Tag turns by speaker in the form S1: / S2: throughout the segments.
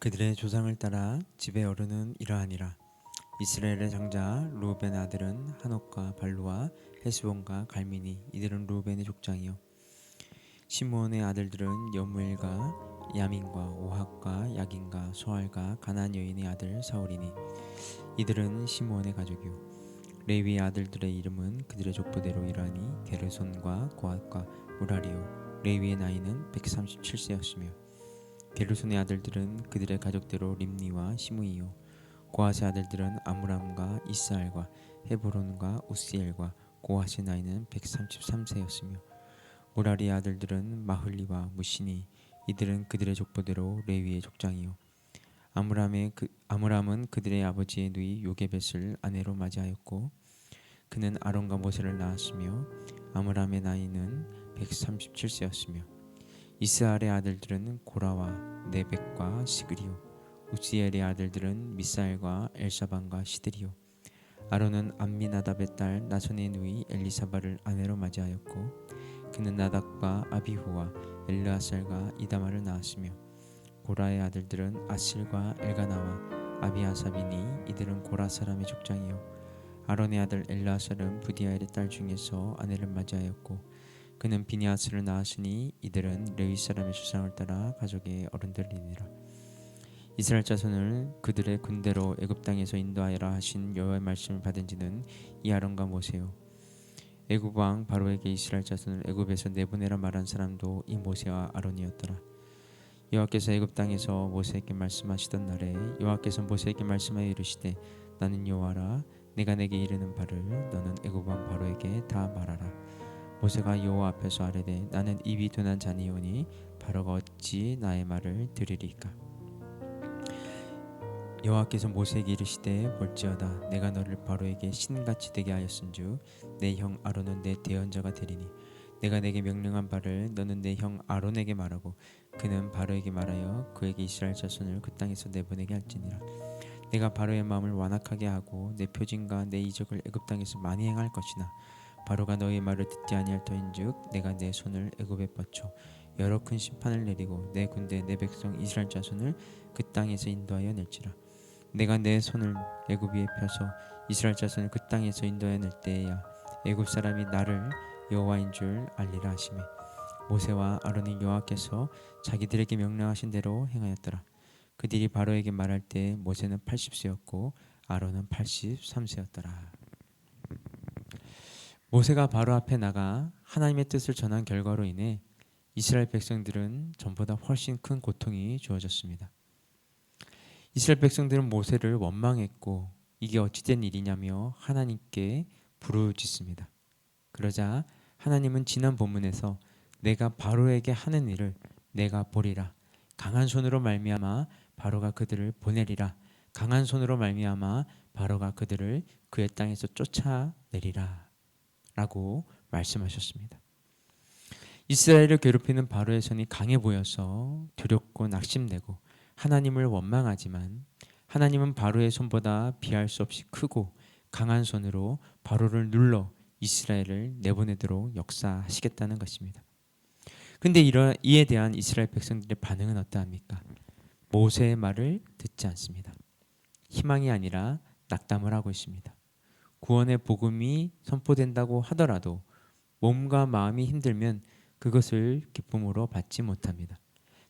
S1: 그들의 조상을 따라 집에 어른은 이러하니라. 이스라엘의 장자 루벤의 아들은 한옥과 발루와 헤스본과 갈미니, 이들은 루벤의 족장이요. 시므온의 아들들은 여무엘과 야민과 오학과 야긴과 소알과 가나안 여인의 아들 사울이니, 이들은 시므온의 가족이요. 레위의 아들들의 이름은 그들의 족보대로 이러하니 게르손과 고핫과 무라리요. 레위의 나이는 137세였으며 게르손의 아들들은 그들의 가족대로 림니와 시므이요. 고핫의 아들들은 아므람과 이스알과 헤브론과 우시엘과 고핫의 나이는 133세였으며 무라리의 아들들은 마흘리와 무시니, 이들은 그들의 족보대로 레위의 족장이요. 아므람은 그들의 아버지의 누이 요게벳을 아내로 맞이하였고 그는 아론과 모세를 낳았으며 아므람의 나이는 137세였으며 이스알의 아들들은 고라와 네벡과 시그리요. 우시엘의 아들들은 미사엘과 엘사반과 시드리요. 아론은 암미나답의 딸 나손의 누이 엘리사바를 아내로 맞이하였고 그는 나답과 아비후와 엘르아살과 이다마를 낳았으며 고라의 아들들은 아슬과 엘가나와 아비아삽이니, 이들은 고라 사람의 족장이요. 아론의 아들 엘르아살은 부디아엘의 딸 중에서 아내를 맞이하였고 그는 비니아스를 낳았으니, 이들은 레위 사람의 주상을 따라 가족의 어른들이니라. 이스라엘 자손을 그들의 군대로 애굽 땅에서 인도하여라 하신 여호와의 말씀을 받은 지는 이 아론과 모세요. 애굽 왕 바로에게 이스라엘 자손을 애굽에서 내보내라 말한 사람도 이 모세와 아론이었더라. 여호와께서 애굽 땅에서 모세에게 말씀하시던 날에 여호와께서 모세에게 말씀하여 이르시되, 나는 여호와라. 내가 내게 이르는 바를 너는 애굽 왕 바로에게 다 말하라. 모세가 여호와 앞에서 아뢰되, 나는 입이 둔한 자니오니 바로가 어찌 나의 말을 들으리까. 여호와께서 모세에게 이르시되, 볼지어다 내가 너를 바로에게 신같이 되게 하였은즉 내 형 아론은 내 대언자가 되리니, 내가 내게 명령한 바를 너는 내 형 아론에게 말하고 그는 바로에게 말하여 그에게 이스라엘 자손을 그 땅에서 내보내게 할지니라. 내가 바로의 마음을 완악하게 하고 내 표징과 내 이적을 애굽 땅에서 많이 행할 것이나 바로가 너의 말을 듣지 아니할 터인즉 내가 내 손을 애굽에 뻗쳐 여러 큰 심판을 내리고 내 군대 내 백성 이스라엘 자손을 그 땅에서 인도하여 낼지라. 내가 내 손을 애굽 위에 펴서 이스라엘 자손을 그 땅에서 인도하여 낼 때에야 애굽 사람이 나를 여호와인 줄 알리라 하시매, 모세와 아론이 여호와께서 자기들에게 명령하신 대로 행하였더라. 그들이 바로에게 말할 때 모세는 80세였고 아론은 83세였더라. 모세가 바로 앞에 나가 하나님의 뜻을 전한 결과로 인해 이스라엘 백성들은 전보다 훨씬 큰 고통이 주어졌습니다. 이스라엘 백성들은 모세를 원망했고 이게 어찌된 일이냐며 하나님께 부르짖습니다. 그러자 하나님은 지난 본문에서 내가 바로에게 하는 일을 내가 보리라. 강한 손으로 말미암아 바로가 그들을 보내리라. 강한 손으로 말미암아 바로가 그들을 그의 땅에서 쫓아내리라 라고 말씀하셨습니다. 이스라엘을 괴롭히는 바로의 손이 강해 보여서 두렵고 낙심되고 하나님을 원망하지만 하나님은 바로의 손보다 비할 수 없이 크고 강한 손으로 바로를 눌러 이스라엘을 내보내도록 역사하시겠다는 것입니다. 근데 이에 대한 이스라엘 백성들의 반응은 어떠합니까? 모세의 말을 듣지 않습니다. 희망이 아니라 낙담을 하고 있습니다. 구원의 복음이 선포된다고 하더라도 몸과 마음이 힘들면 그것을 기쁨으로 받지 못합니다.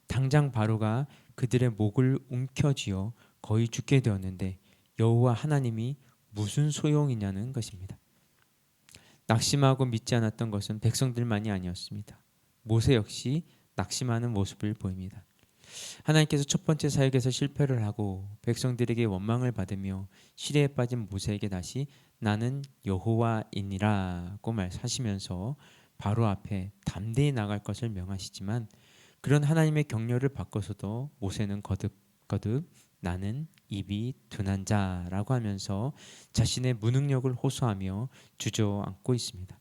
S1: 당장 바로가 그들의 목을 움켜쥐어 거의 죽게 되었는데 여호와 하나님이 무슨 소용이냐는 것입니다. 낙심하고 믿지 않았던 것은 백성들만이 아니었습니다. 모세 역시 낙심하는 모습을 보입니다. 하나님께서 첫 번째 사역에서 실패를 하고 백성들에게 원망을 받으며 시대에 빠진 모세에게 다시 나는 여호와이니라고 말하시면서 바로 앞에 담대히 나갈 것을 명하시지만 그런 하나님의 격려를 받고서도 모세는 거듭 나는 입이 둔한 자라고 하면서 자신의 무능력을 호소하며 주저앉고 있습니다.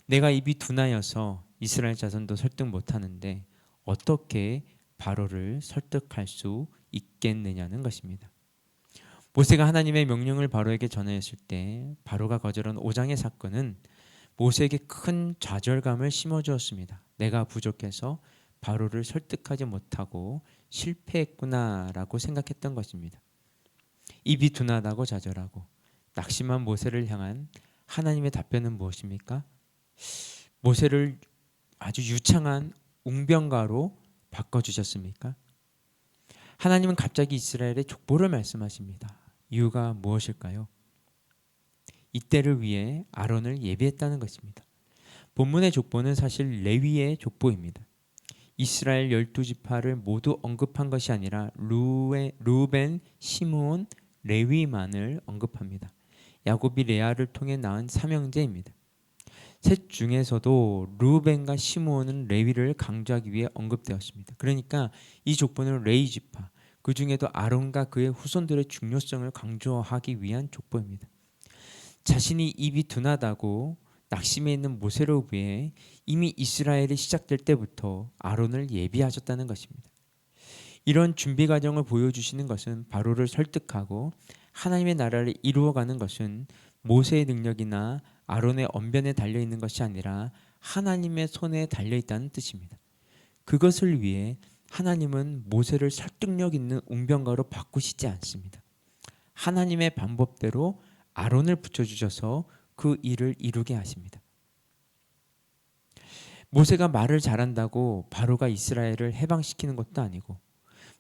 S1: 내가 입이 둔하여서 이스라엘 자손도 설득 못하는데 어떻게 바로를 설득할 수 있겠느냐는 것입니다. 모세가 하나님의 명령을 바로에게 전하였을 때 바로가 거절한 5장의 사건은 모세에게 큰 좌절감을 심어주었습니다. 내가 부족해서 바로를 설득하지 못하고 실패했구나라고 생각했던 것입니다. 입이 둔하다고 좌절하고 낙심한 모세를 향한 하나님의 답변은 무엇입니까? 모세를 아주 유창한 웅변가로 바꿔주셨습니까? 하나님은 갑자기 이스라엘의 족보를 말씀하십니다. 이유가 무엇일까요? 이때를 위해 아론을 예비했다는 것입니다. 본문의 족보는 사실 레위의 족보입니다. 이스라엘 12지파를 모두 언급한 것이 아니라 루벤, 시므온, 레위만을 언급합니다. 야곱이 레아를 통해 낳은 삼형제입니다. 셋 중에서도 루벤과 시므온은 레위를 강조하기 위해 언급되었습니다. 그러니까 이 족보는 레위 지파, 그 중에도 아론과 그의 후손들의 중요성을 강조하기 위한 족보입니다. 자신이 입이 둔하다고 낙심해 있는 모세를 위해 이미 이스라엘이 시작될 때부터 아론을 예비하셨다는 것입니다. 이런 준비 과정을 보여주시는 것은 바로를 설득하고 하나님의 나라를 이루어가는 것은 모세의 능력이나 아론의 언변에 달려있는 것이 아니라 하나님의 손에 달려있다는 뜻입니다. 그것을 위해 하나님은 모세를 설득력 있는 웅변가로 바꾸시지 않습니다. 하나님의 방법대로 아론을 붙여주셔서 그 일을 이루게 하십니다. 모세가 말을 잘한다고 바로가 이스라엘을 해방시키는 것도 아니고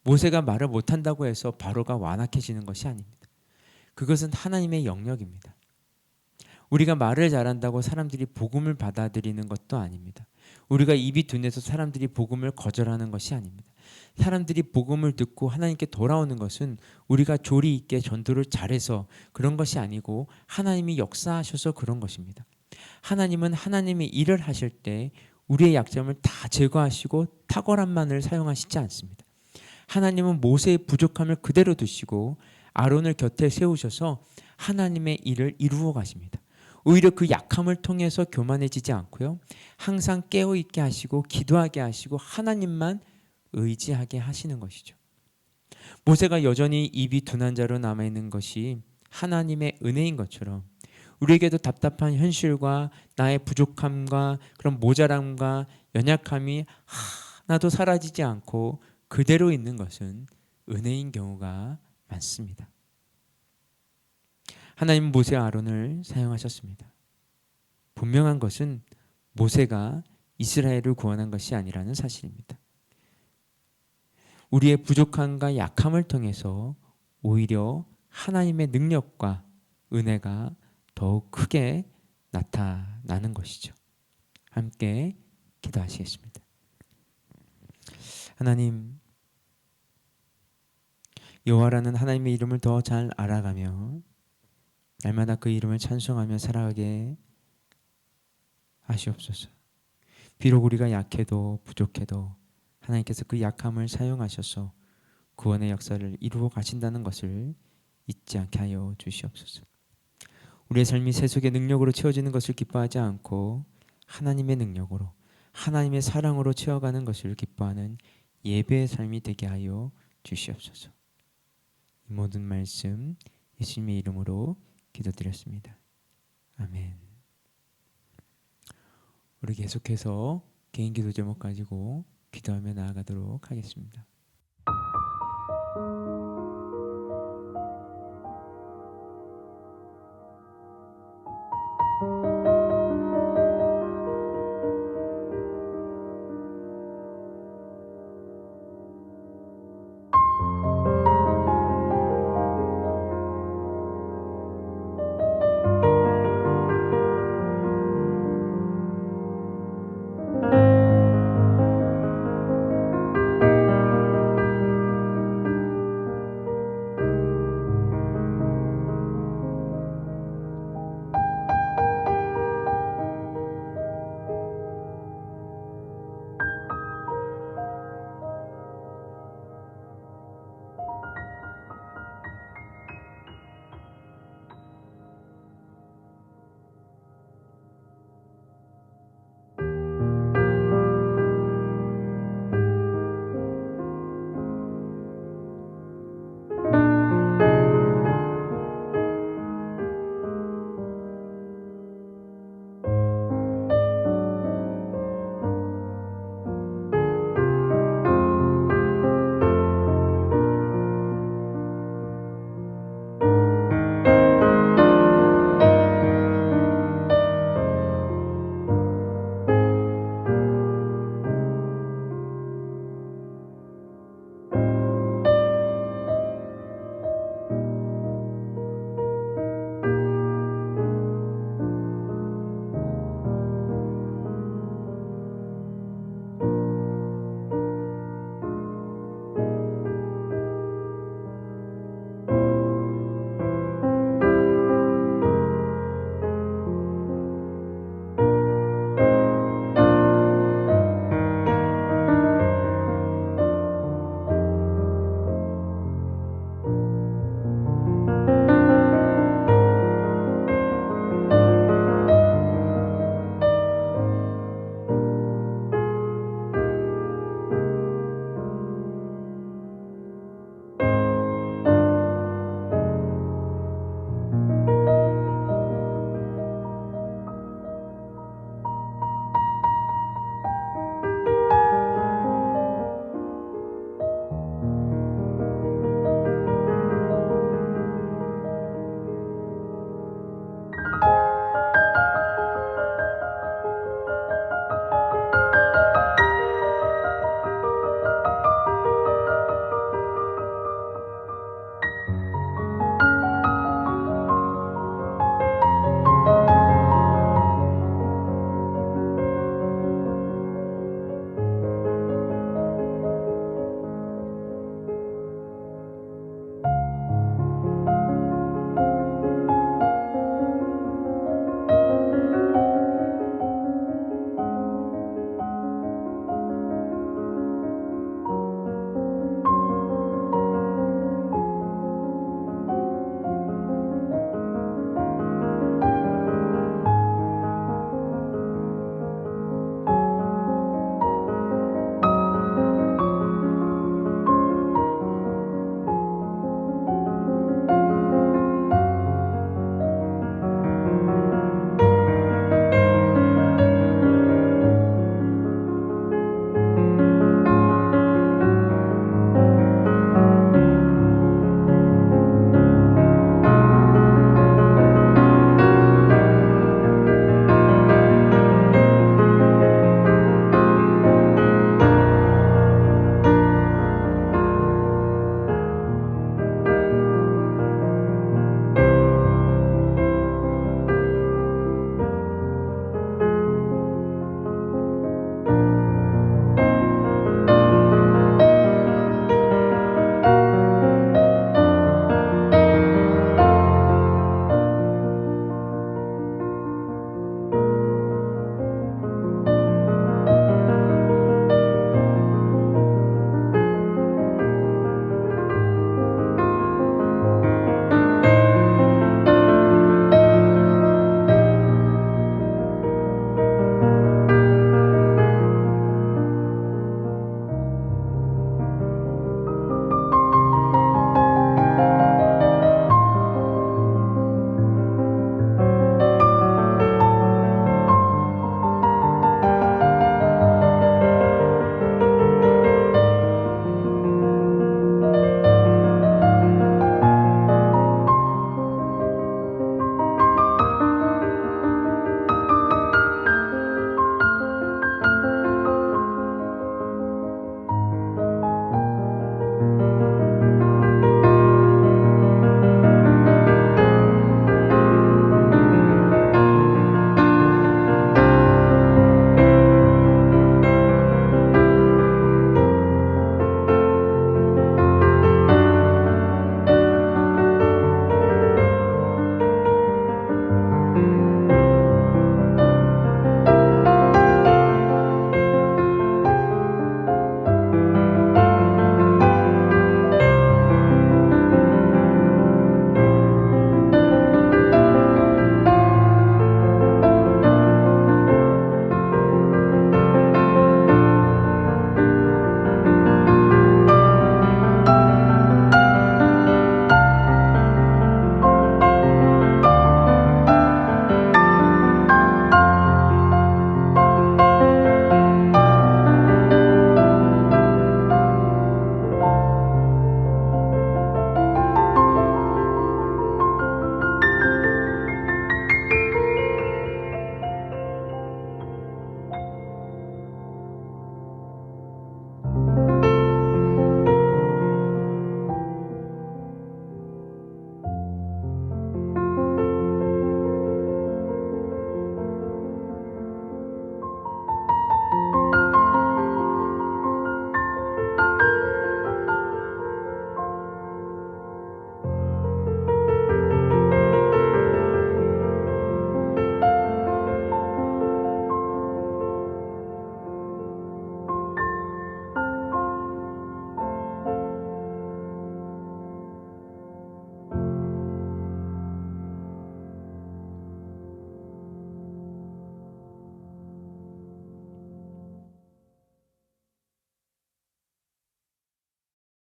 S1: 모세가 말을 못한다고 해서 바로가 완악해지는 것이 아닙니다. 그것은 하나님의 영역입니다. 우리가 말을 잘한다고 사람들이 복음을 받아들이는 것도 아닙니다. 우리가 입이 둔해서 사람들이 복음을 거절하는 것이 아닙니다. 사람들이 복음을 듣고 하나님께 돌아오는 것은 우리가 조리 있게 전도를 잘해서 그런 것이 아니고 하나님이 역사하셔서 그런 것입니다. 하나님은 하나님의 일을 하실 때 우리의 약점을 다 제거하시고 탁월함만을 사용하시지 않습니다. 하나님은 모세의 부족함을 그대로 두시고 아론을 곁에 세우셔서 하나님의 일을 이루어 가십니다. 오히려 그 약함을 통해서 교만해지지 않고요. 항상 깨어있게 하시고 기도하게 하시고 하나님만 의지하게 하시는 것이죠. 모세가 여전히 입이 둔한 자로 남아있는 것이 하나님의 은혜인 것처럼 우리에게도 답답한 현실과 나의 부족함과 그런 모자람과 연약함이 하나도 사라지지 않고 그대로 있는 것은 은혜인 경우가 많습니다. 하나님은 모세와 아론을 사용하셨습니다. 분명한 것은 모세가 이스라엘을 구원한 것이 아니라는 사실입니다. 우리의 부족함과 약함을 통해서 오히려 하나님의 능력과 은혜가 더욱 크게 나타나는 것이죠. 함께 기도하시겠습니다. 하나님, 여호와라는 하나님의 이름을 더 잘 알아가며 날마다 그 이름을 찬송하며 살아가게 하시옵소서. 비록 우리가 약해도 부족해도 하나님께서 그 약함을 사용하셔서 구원의 역사를 이루어 가신다는 것을 잊지 않게 하여 주시옵소서. 우리의 삶이 세속의 능력으로 채워지는 것을 기뻐하지 않고 하나님의 능력으로 하나님의 사랑으로 채워가는 것을 기뻐하는 예배의 삶이 되게 하여 주시옵소서. 이 모든 말씀 예수님의 이름으로 기도드렸습니다. 아멘. 우리 계속해서 개인 기도 제목 가지고 기도하며 나아가도록 하겠습니다.